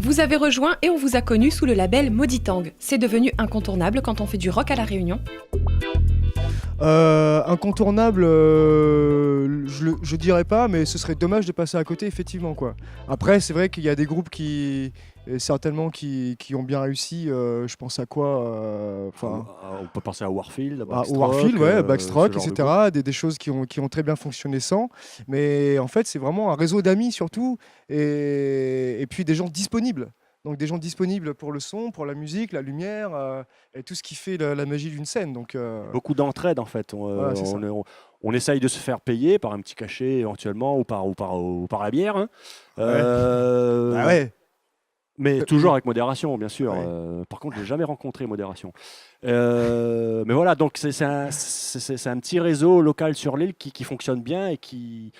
Vous avez rejoint et on vous a connu sous le label Mauditang. C'est devenu incontournable quand on fait du rock à La Réunion. Incontournable, je dirais pas, mais ce serait dommage de passer à côté, effectivement, quoi. Après, c'est vrai qu'il y a des groupes certainement qui ont bien réussi. Je pense à quoi On peut penser à Warfield, Warfield, ouais, Backstroke, ce genre etc. Des choses qui ont très bien fonctionné sans. Mais en fait, c'est vraiment un réseau d'amis surtout, et puis des gens disponibles. Donc des gens disponibles pour le son, pour la musique, la lumière, et tout ce qui fait la magie d'une scène. Donc, beaucoup d'entraide en fait. Voilà, c'est ça. On essaye de se faire payer par un petit cachet éventuellement ou par la bière. Hein. Bah ouais. Mais toujours avec modération, bien sûr. Ouais. Par contre, je n'ai jamais rencontré modération. Mais voilà, donc c'est un petit réseau local sur l'île qui fonctionne bien et qui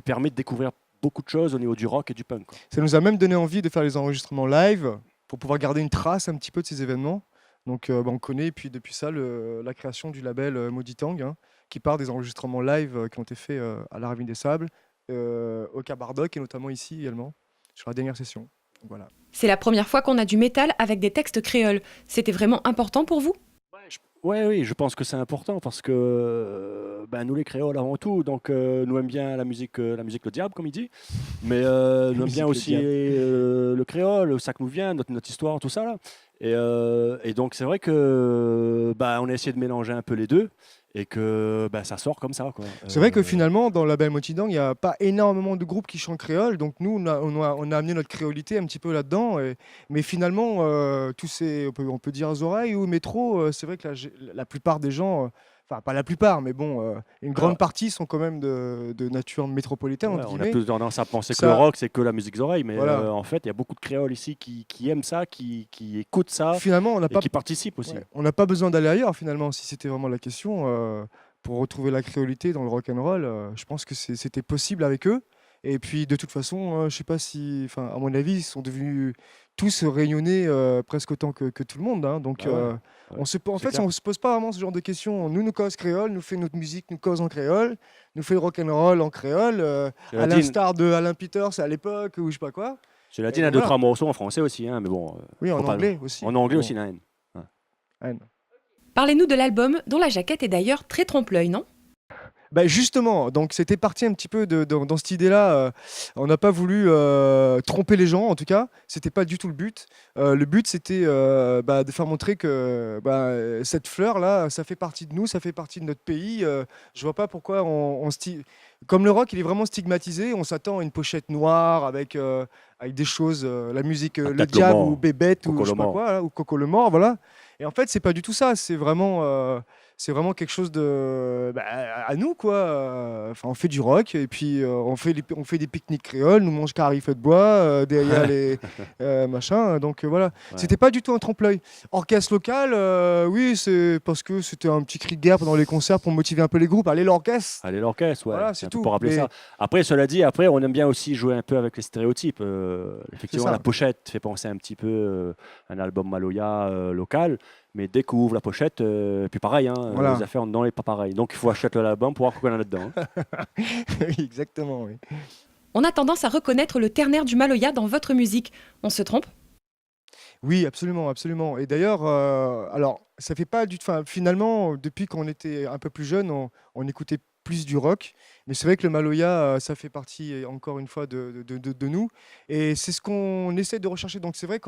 permet de découvrir beaucoup de choses au niveau du rock et du punk, quoi. Ça nous a même donné envie de faire les enregistrements live pour pouvoir garder une trace un petit peu de ces événements. Donc on connaît depuis ça la création du label Mauditang, hein, qui part des enregistrements live qui ont été faits à la Ravine des Sables, au Cabardoc et notamment ici également, sur la dernière session. Donc, voilà. C'est la première fois qu'on a du métal avec des textes créoles. C'était vraiment important pour vous ? Oui, je pense que c'est important parce que nous les créoles avant tout, donc nous aimons bien la musique le diable comme il dit, mais nous aimons bien aussi le créole, ça que nous vient, notre histoire, tout ça là. Et donc c'est vrai que on a essayé de mélanger un peu les deux et que ça sort comme ça, quoi. C'est vrai que finalement dans le label Mauditang il n'y a pas énormément de groupes qui chantent créole, donc nous on a amené notre créolité un petit peu là-dedans, mais finalement tous ces, on peut dire Zoraï ou Métro, c'est vrai que la plupart des gens, enfin pas la plupart, mais bon, une grande partie sont quand même de nature métropolitaine. Ouais, entre on a guillemets. plus tendance à penser que Ça- le rock c'est que la musique oreilles, mais Voilà. en fait il y a beaucoup de créoles ici qui aiment ça, qui écoutent ça Finalement on n'a et pas qui participent aussi. Ouais, on n'a pas besoin d'aller ailleurs finalement, si c'était vraiment la question. Pour retrouver la créolité dans le rock and roll, je pense que c'était possible avec eux. Et puis de toute façon, je sais pas si, enfin à mon avis, ils sont devenus tous rayonnés presque autant que tout le monde, hein. Donc Ah ouais, en fait, clair. on se pose pas vraiment ce genre de questions. Nous cause créole, nous fait notre musique, nous cause en créole, nous fait le rock and roll en créole, Cela à dit, l'instar de Alain Peters à l'époque ou je sais pas quoi. Cela dit, Et il y a voilà. 2-3 morceaux en français aussi, hein, mais bon. Oui, en faut pas- anglais aussi. En anglais Bon. aussi, Naën. Ouais. Parlez-nous de l'album, dont la jaquette est d'ailleurs très trompe-l'œil, non ? Bah justement, donc c'était parti un petit peu dans cette idée-là. On n'a pas voulu tromper les gens, en tout cas. C'était pas du tout le but. Le but, c'était de faire montrer que cette fleur-là, ça fait partie de nous, ça fait partie de notre pays. Je vois pas pourquoi comme le rock, il est vraiment stigmatisé. On s'attend à une pochette noire avec des choses, la musique, le Peut-être diable Le Mans, ou Bébête ou Coco je sais Le pas Mans. quoi, là, ou Coco le Mort, voilà. Et en fait, c'est pas du tout ça. C'est vraiment quelque chose de à nous, quoi. Enfin, on fait du rock et puis on fait des pique-niques créoles, nous mange carré feu de bois derrière les machins. Donc voilà. Ouais. C'était pas du tout un trompe-l'œil. Orchestre local, oui, c'est parce que c'était un petit cri de guerre pendant les concerts pour motiver un peu les groupes. Allez, l'orchestre. Allez, l'orchestre, ouais. Voilà, c'est c'est un peu tout. pour rappeler Mais- ça. Après, cela dit, on aime bien aussi jouer un peu avec les stéréotypes. Effectivement, ça. la pochette fait penser un petit peu à un album Maloya local, mais dès qu'on ouvre la pochette, puis pareil, hein, Voilà. les affaires dedans n'est pas pareil. Donc il faut acheter l'album pour voir quoi qu'on a là-dedans. Hein. Oui, exactement, oui. On a tendance à reconnaître le ternaire du Maloya dans votre musique. On se trompe ? Oui, absolument, absolument. Et d'ailleurs, alors, ça fait pas du tout. Enfin, finalement, depuis qu'on était un peu plus jeune, on écoutait plus du rock. Mais c'est vrai que le Maloya, ça fait partie, encore une fois, de nous. Et c'est ce qu'on essaie de rechercher. Donc, c'est vrai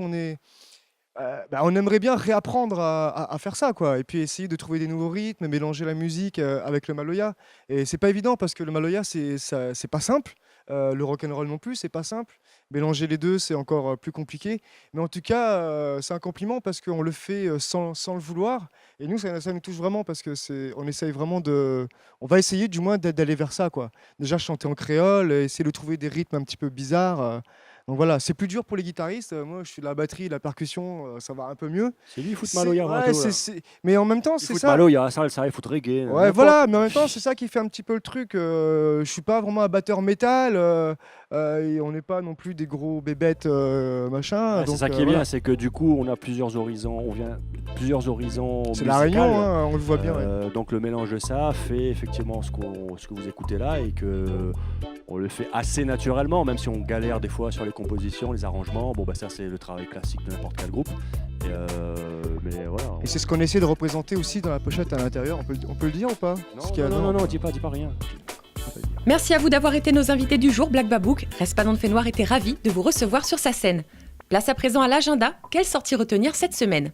on aimerait bien réapprendre à faire ça, quoi. Et puis essayer de trouver des nouveaux rythmes, mélanger la musique avec le Maloya. Et c'est pas évident parce que le Maloya, c'est pas simple. Le rock and roll non plus, c'est pas simple. Mélanger les deux, c'est encore plus compliqué. Mais en tout cas, c'est un compliment parce qu'on le fait sans le vouloir. Et nous, ça nous touche vraiment parce que on essaye vraiment on va essayer du moins d'aller vers ça, quoi. Déjà chanter en créole, essayer de trouver des rythmes un petit peu bizarres. Donc voilà, c'est plus dur pour les guitaristes. Moi, je suis de la batterie, la percussion, ça va un peu mieux. C'est lui, il fout C'est- Maloya, ouais, mais en même temps, il c'est fout ça. Maloya, ça, il fout reggae. Ouais, n'importe. voilà, mais en même temps, c'est ça qui fait un petit peu le truc. Je suis pas vraiment un batteur métal, et on n'est pas non plus des gros bébêtes, machin. Ouais, c'est donc, ça qui est voilà. bien, c'est que du coup, on a plusieurs horizons, on vient de plusieurs horizons C'est la musicaux. Réunion, hein, on le voit bien. Ouais. Donc le mélange de ça fait effectivement ce que vous écoutez là et que on le fait assez naturellement, même si on galère des fois sur les compositions, les arrangements. Bon, bah ça c'est le travail classique de n'importe quel groupe. Mais voilà. Et c'est ce qu'on essaie de représenter aussi dans la pochette à l'intérieur. On peut le dire ou pas? Parce qu'il y a- Non, dis pas rien. Merci à vous d'avoir été nos invités du jour, Black Babouk. Respadon de Fénoir était ravi de vous recevoir sur sa scène. Place à présent à l'agenda. Quelle sortie retenir cette semaine?